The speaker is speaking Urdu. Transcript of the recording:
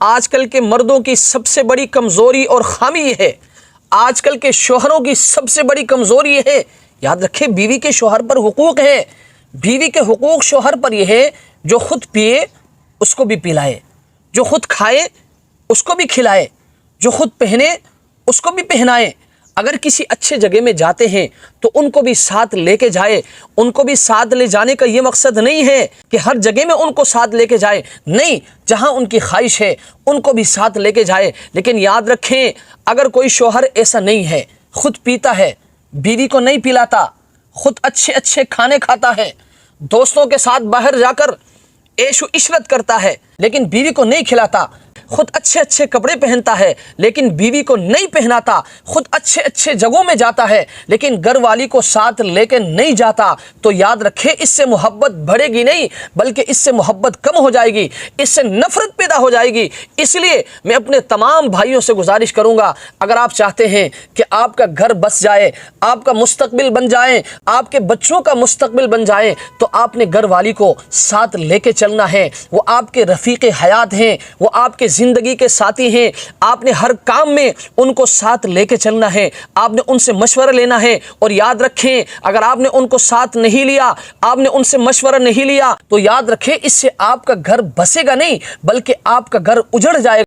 آج کل کے مردوں کی سب سے بڑی کمزوری اور خامی یہ ہے، آج کل کے شوہروں کی سب سے بڑی کمزوری یہ ہے، یاد رکھیں بیوی کے شوہر پر حقوق ہے، بیوی کے حقوق شوہر پر یہ ہے جو خود پیے اس کو بھی پلائے، جو خود کھائے اس کو بھی کھلائے، جو خود پہنے اس کو بھی پہنائے۔ اگر کسی اچھے جگہ میں جاتے ہیں تو ان کو بھی ساتھ لے کے جائے۔ ان کو بھی ساتھ لے جانے کا یہ مقصد نہیں ہے کہ ہر جگہ میں ان کو ساتھ لے کے جائے، نہیں، جہاں ان کی خواہش ہے ان کو بھی ساتھ لے کے جائے۔ لیکن یاد رکھیں اگر کوئی شوہر ایسا نہیں ہے، خود پیتا ہے، بیوی کو نہیں پلاتا، خود اچھے اچھے کھانے کھاتا ہے، دوستوں کے ساتھ باہر جا کر عیش و عشرت کرتا ہے لیکن بیوی کو نہیں کھلاتا، خود اچھے اچھے کپڑے پہنتا ہے لیکن بیوی کو نہیں پہناتا، خود اچھے اچھے جگہوں میں جاتا ہے لیکن گھر والی کو ساتھ لے کے نہیں جاتا، تو یاد رکھے اس سے محبت بڑھے گی نہیں بلکہ اس سے محبت کم ہو جائے گی، اس سے نفرت پیدا ہو جائے گی۔ اس لیے میں اپنے تمام بھائیوں سے گزارش کروں گا، اگر آپ چاہتے ہیں کہ آپ کا گھر بس جائے، آپ کا مستقبل بن جائے، آپ کے بچوں کا مستقبل بن جائے، تو آپ نے گھر والی کو ساتھ لے کے چلنا ہے۔ وہ آپ کے رفیق حیات ہیں، وہ آپ کے زندگی کے ساتھی ہیں، آپ نے ہر کام میں ان کو ساتھ لے کے چلنا ہے، آپ نے ان سے مشورہ لینا ہے۔ اور یاد رکھیں اگر آپ نے ان کو ساتھ نہیں لیا، آپ نے ان سے مشورہ نہیں لیا، تو یاد رکھیں اس سے آپ کا گھر بسے گا نہیں بلکہ آپ کا گھر اجڑ جائے گا۔